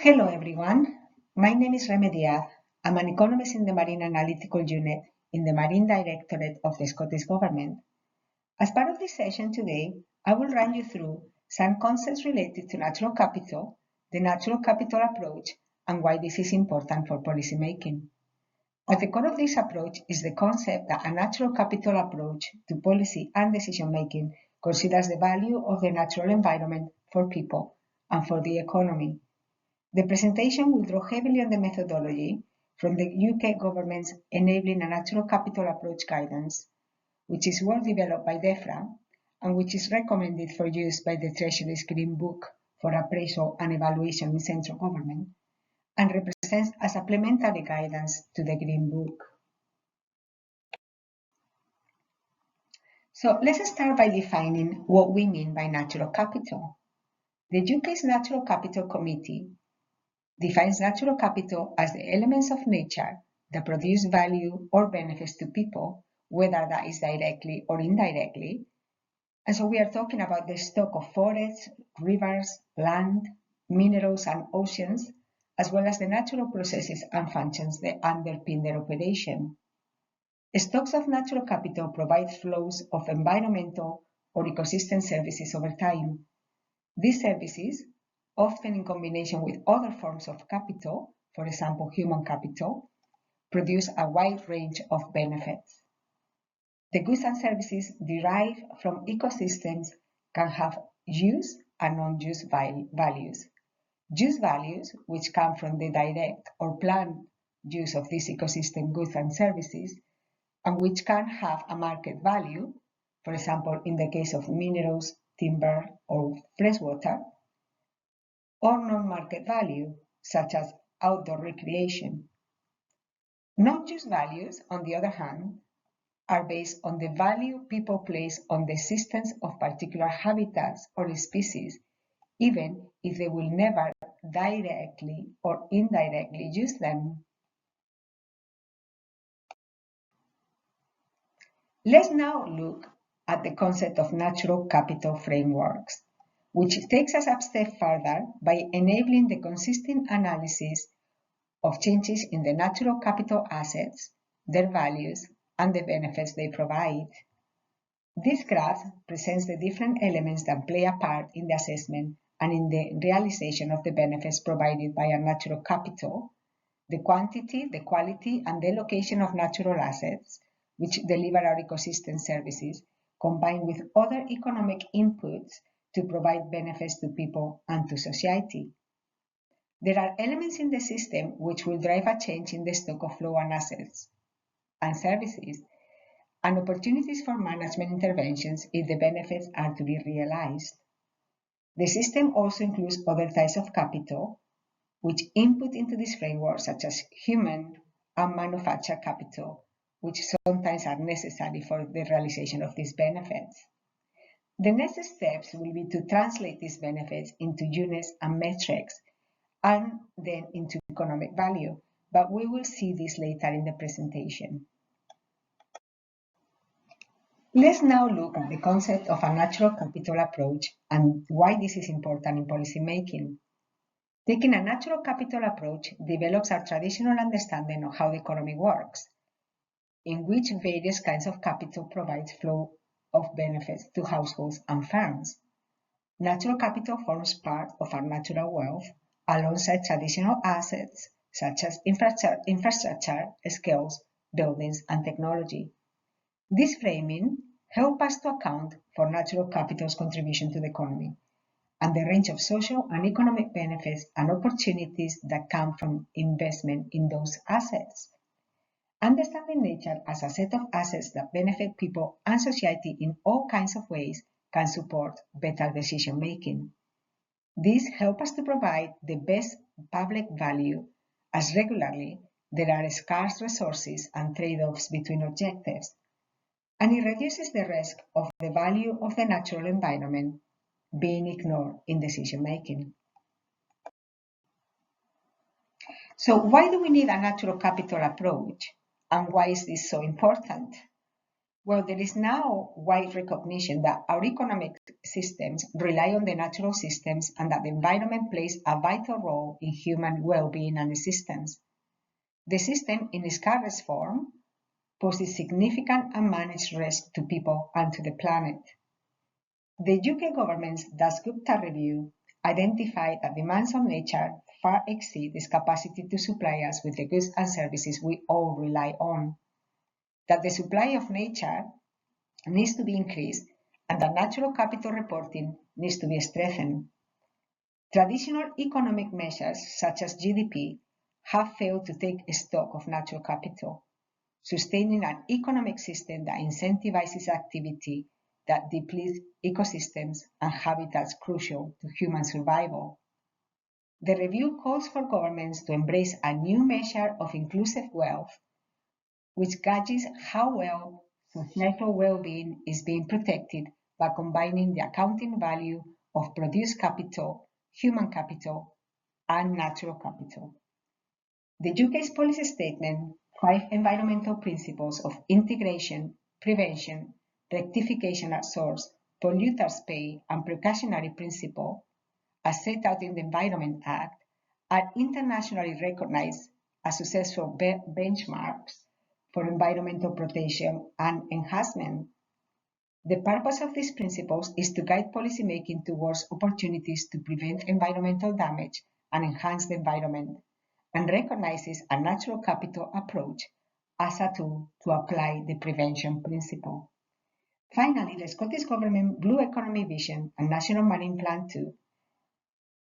Hello everyone, my name is Reme Diaz. I'm an economist in the Marine Analytical Unit in the Marine Directorate of the Scottish Government. As part of this session today, I will run you through some concepts related to natural capital, the natural capital approach, and why this is important for policy making. At the core of this approach is the concept that a natural capital approach to policy and decision making considers the value of the natural environment for people and for the economy. The presentation will draw heavily on the methodology from the UK government's Enabling a Natural Capital Approach guidance, which is well developed by DEFRA and which is recommended for use by the Treasury's Green Book for appraisal and evaluation in central government, and represents a supplementary guidance to the Green Book. So let's start by defining what we mean by natural capital. The UK's Natural Capital Committee defines natural capital as the elements of nature that produce value or benefits to people, whether that is directly or indirectly. And so we are talking about the stock of forests, rivers, land, minerals, and oceans, as well as the natural processes and functions that underpin their operation. Stocks of natural capital provide flows of environmental or ecosystem services over time. These services, often in combination with other forms of capital, for example, human capital, produce a wide range of benefits. The goods and services derived from ecosystems can have use and non-use values. Use values, which come from the direct or planned use of these ecosystem goods and services, and which can have a market value, for example, in the case of minerals, timber, or freshwater, or non-market value, such as outdoor recreation. Non-use values, on the other hand, are based on the value people place on the existence of particular habitats or species, even if they will never directly or indirectly use them. Let's now look at the concept of natural capital frameworks, which takes us a step further by enabling the consistent analysis of changes in the natural capital assets, their values, and the benefits they provide. This graph presents the different elements that play a part in the assessment and in the realization of the benefits provided by a natural capital, the quantity, the quality, and the location of natural assets, which deliver our ecosystem services, combined with other economic inputs to provide benefits to people and to society. There are elements in the system which will drive a change in the stock of flow and assets and services, and opportunities for management interventions if the benefits are to be realized. The system also includes other types of capital, which input into this framework, such as human and manufactured capital, which sometimes are necessary for the realization of these benefits. The next steps will be to translate these benefits into units and metrics, and then into economic value, but we will see this later in the presentation. Let's now look at the concept of a natural capital approach and why this is important in policy making. Taking a natural capital approach develops a traditional understanding of how the economy works, in which various kinds of capital provide flow of benefits to households and firms. Natural capital forms part of our natural wealth alongside traditional assets such as infrastructure, skills, buildings, and technology. This framing helps us to account for natural capital's contribution to the economy and the range of social and economic benefits and opportunities that come from investment in those assets. Understanding nature as a set of assets that benefit people and society in all kinds of ways can support better decision making. This helps us to provide the best public value, as regularly there are scarce resources and trade-offs between objectives, and it reduces the risk of the value of the natural environment being ignored in decision making. So why do we need a natural capital approach, and why is this so important? Well, there is now wide recognition that our economic systems rely on the natural systems and that the environment plays a vital role in human well-being and existence. The system, in its current form, poses significant unmanaged risk to people and to the planet. The UK government's Dasgupta review identified that demands on nature far exceed its capacity to supply us with the goods and services we all rely on, that the supply of nature needs to be increased and that natural capital reporting needs to be strengthened. Traditional economic measures such as GDP have failed to take stock of natural capital, sustaining an economic system that incentivizes activity that depletes ecosystems and habitats crucial to human survival. The review calls for governments to embrace a new measure of inclusive wealth, which gauges how well societal well-being is being protected by combining the accounting value of produced capital, human capital, and natural capital. The UK's policy statement, 5 environmental principles of integration, prevention, rectification at source, polluters pay, and precautionary principle, as set out in the Environment Act, are internationally recognized as successful benchmarks for environmental protection and enhancement. The purpose of these principles is to guide policymaking towards opportunities to prevent environmental damage and enhance the environment, and recognizes a natural capital approach as a tool to apply the prevention principle. Finally, the Scottish Government Blue Economy Vision and National Marine Plan 2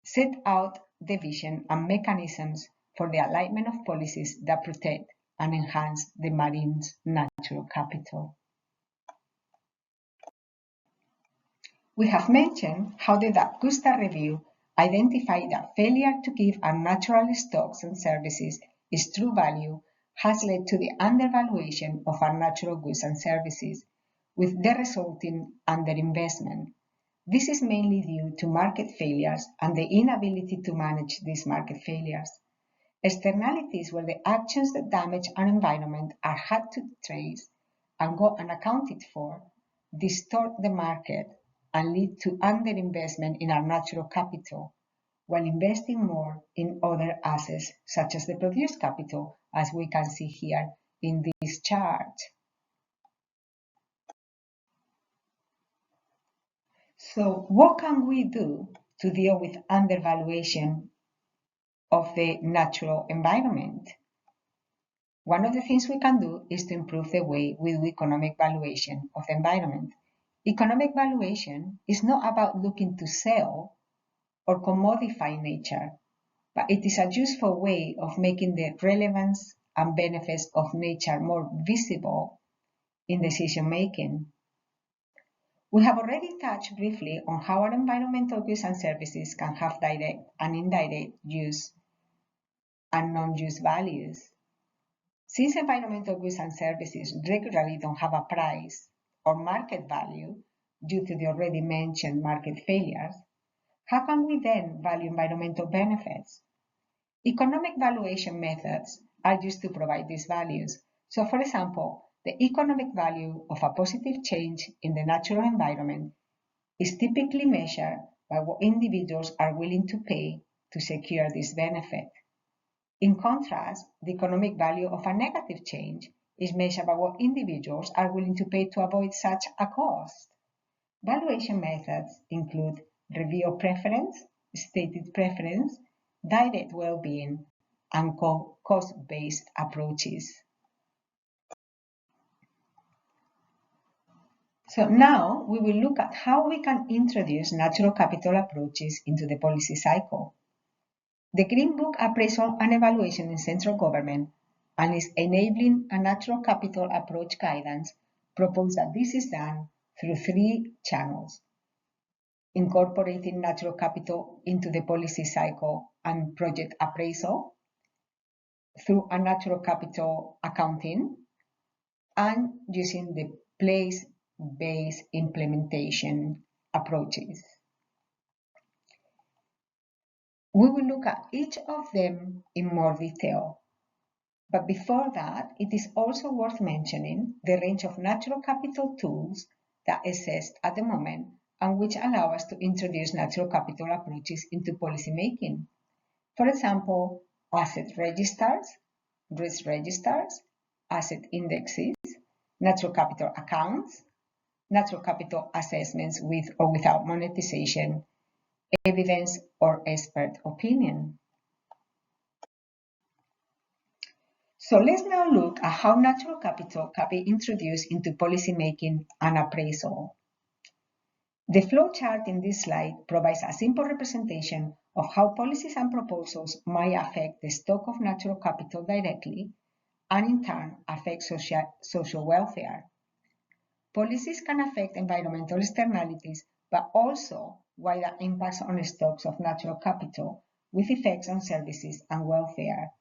set out the vision and mechanisms for the alignment of policies that protect and enhance the marine's natural capital. We have mentioned how the Dasgupta review identified that failure to give our natural stocks and services its true value has led to the undervaluation of our natural goods and services, with the resulting underinvestment. This is mainly due to market failures and the inability to manage these market failures. Externalities where the actions that damage our environment are hard to trace and go unaccounted for distort the market and lead to underinvestment in our natural capital, while investing more in other assets such as the produced capital, as we can see here in this chart. So what can we do to deal with undervaluation of the natural environment? One of the things we can do is to improve the way we do economic valuation of the environment. Economic valuation is not about looking to sell or commodify nature, but it is a useful way of making the relevance and benefits of nature more visible in decision making. We have already touched briefly on how our environmental goods and services can have direct and indirect use and non-use values. Since environmental goods and services regularly don't have a price or market value due to the already mentioned market failures, how can we then value environmental benefits? Economic valuation methods are used to provide these values. So, for example, the economic value of a positive change in the natural environment is typically measured by what individuals are willing to pay to secure this benefit. In contrast, the economic value of a negative change is measured by what individuals are willing to pay to avoid such a cost. Valuation methods include review of preference, stated preference, direct well-being, and cost-based approaches. So now we will look at how we can introduce natural capital approaches into the policy cycle. The Green Book Appraisal and Evaluation in Central Government and its Enabling a Natural Capital Approach guidance propose that this is done through 3 channels: incorporating natural capital into the policy cycle and project appraisal, through a natural capital accounting, and using the place-based implementation approaches. We will look at each of them in more detail. But before that, it is also worth mentioning the range of natural capital tools that exist at the moment and which allow us to introduce natural capital approaches into policymaking. For example, asset registers, risk registers, asset indexes, natural capital accounts, natural capital assessments with or without monetization, evidence or expert opinion. So let's now look at how natural capital can be introduced into policymaking and appraisal. The flow chart in this slide provides a simple representation of how policies and proposals might affect the stock of natural capital directly and in turn affect social welfare. Policies can affect environmental externalities, but also wider impacts on stocks of natural capital with effects on services and welfare.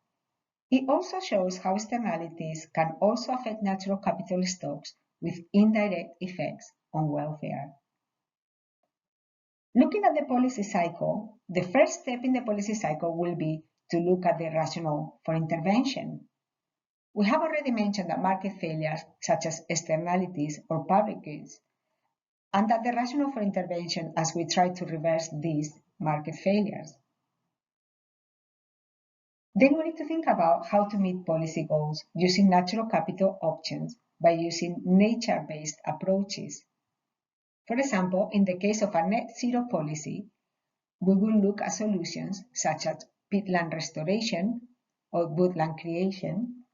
It also shows how externalities can also affect natural capital stocks with indirect effects on welfare. Looking at the policy cycle, the first step in the policy cycle will be to look at the rationale for intervention. We have already mentioned that market failures, such as externalities or public goods, and that the rationale for intervention as we try to reverse these market failures. Then we need to think about how to meet policy goals using natural capital options by using nature-based approaches. For example, in the case of a net zero policy, we will look at solutions such as peatland restoration or woodland creation.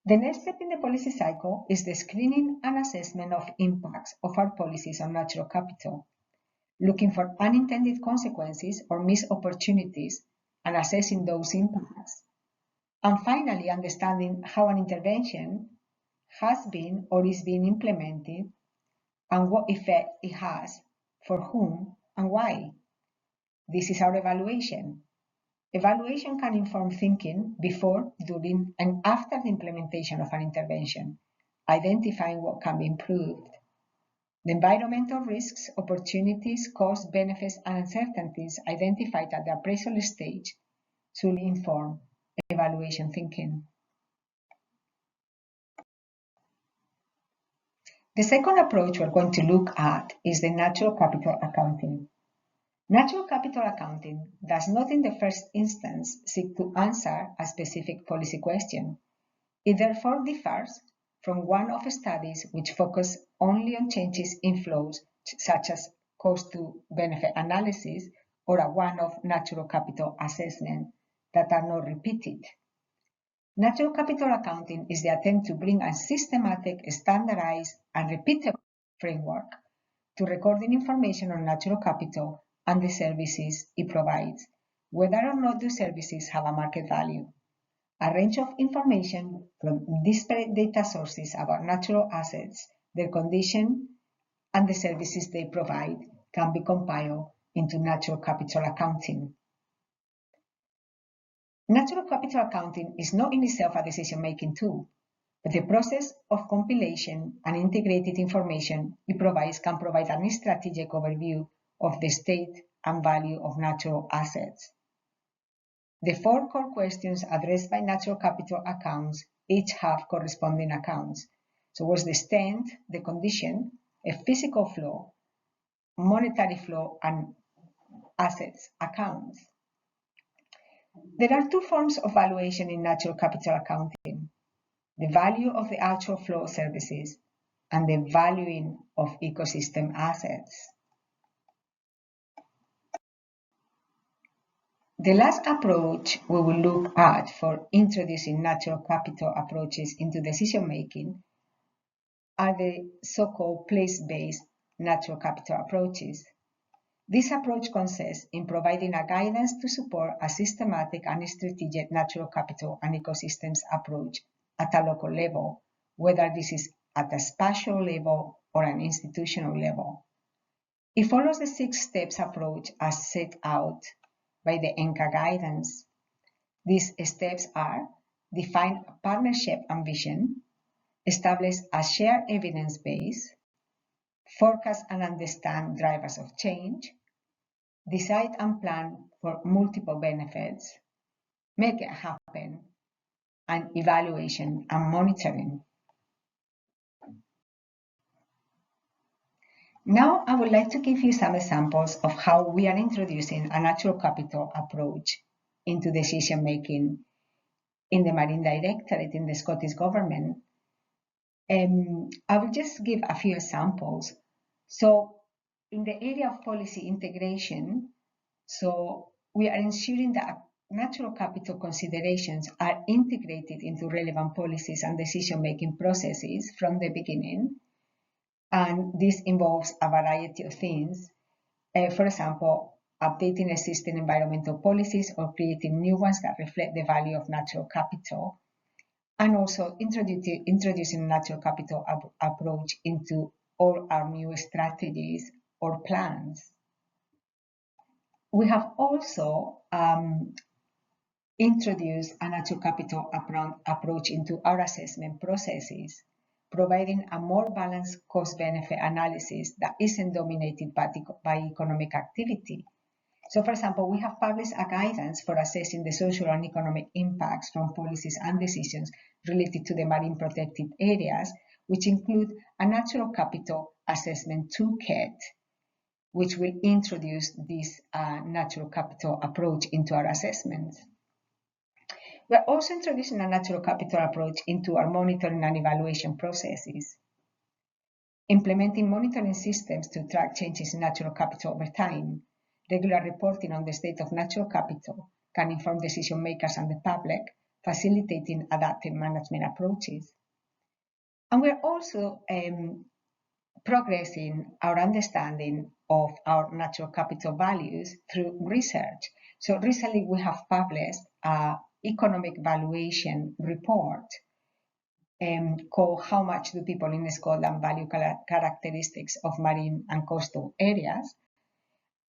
The next step in the policy cycle is the screening and assessment of impacts of our policies on natural capital, looking for unintended consequences or missed opportunities and assessing those impacts. And finally, understanding how an intervention has been or is being implemented and what effect it has, for whom and why. This is our evaluation. Evaluation can inform thinking before, during, and after the implementation of an intervention, identifying what can be improved. The environmental risks, opportunities, costs, benefits, and uncertainties identified at the appraisal stage should inform evaluation thinking. The second approach we're going to look at is the natural capital accounting. Natural capital accounting does not in the first instance seek to answer a specific policy question. It therefore differs from one-off studies which focus only on changes in flows such as cost-to-benefit analysis or a one-off natural capital assessment that are not repeated. Natural capital accounting is the attempt to bring a systematic, standardized, and repeatable framework to recording information on natural capital and the services it provides, whether or not those services have a market value. A range of information from disparate data sources about natural assets, their condition, and the services they provide can be compiled into natural capital accounting. Natural capital accounting is not in itself a decision-making tool, but the process of compilation and integrated information it provides can provide a strategic overview of the state and value of natural assets. The four core questions addressed by natural capital accounts each have corresponding accounts. So what's the extent, the condition, a physical flow, monetary flow, and assets accounts. There are two forms of valuation in natural capital accounting: the value of the actual flow of services and the valuing of ecosystem assets. The last approach we will look at for introducing natural capital approaches into decision-making are the so-called place-based natural capital approaches. This approach consists in providing a guidance to support a systematic and strategic natural capital and ecosystems approach at a local level, whether this is at a spatial level or an institutional level. It follows the 6 steps approach as set out by the ENCA guidance. These steps are: define a partnership and vision, establish a shared evidence base, forecast and understand drivers of change, decide and plan for multiple benefits, make it happen, and evaluation and monitoring. Now, I would like to give you some examples of how we are introducing a natural capital approach into decision making in the Marine Directorate in the Scottish Government. I will just give a few examples. So, in the area of policy integration, so we are ensuring that natural capital considerations are integrated into relevant policies and decision-making processes from the beginning. And this involves a variety of things. For example, updating existing environmental policies or creating new ones that reflect the value of natural capital. And also introducing a natural capital approach into all our new strategies or plans. We have also introduced a natural capital approach into our assessment processes, providing a more balanced cost-benefit analysis that isn't dominated by economic activity. So, for example, we have published a guidance for assessing the social and economic impacts from policies and decisions related to the marine protected areas, which include a natural capital assessment toolkit, which will introduce this natural capital approach into our assessments. We're also introducing a natural capital approach into our monitoring and evaluation processes. Implementing monitoring systems to track changes in natural capital over time. Regular reporting on the state of natural capital can inform decision makers and the public, facilitating adaptive management approaches. And we're also progressing our understanding of our natural capital values through research. So recently we have published an economic valuation report called How Much Do People in Scotland Value Characteristics of Marine and Coastal Areas?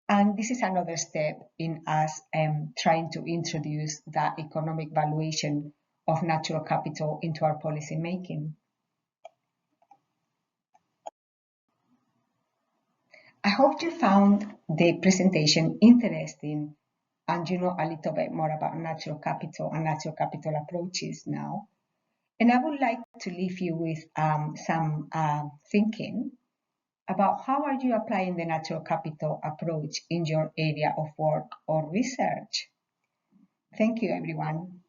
And this is another step in us trying to introduce that economic valuation of natural capital into our policy making. I hope you found the presentation interesting and you know a little bit more about natural capital and natural capital approaches now. And I would like to leave you with some thinking about how are you applying the natural capital approach in your area of work or research. Thank you, everyone.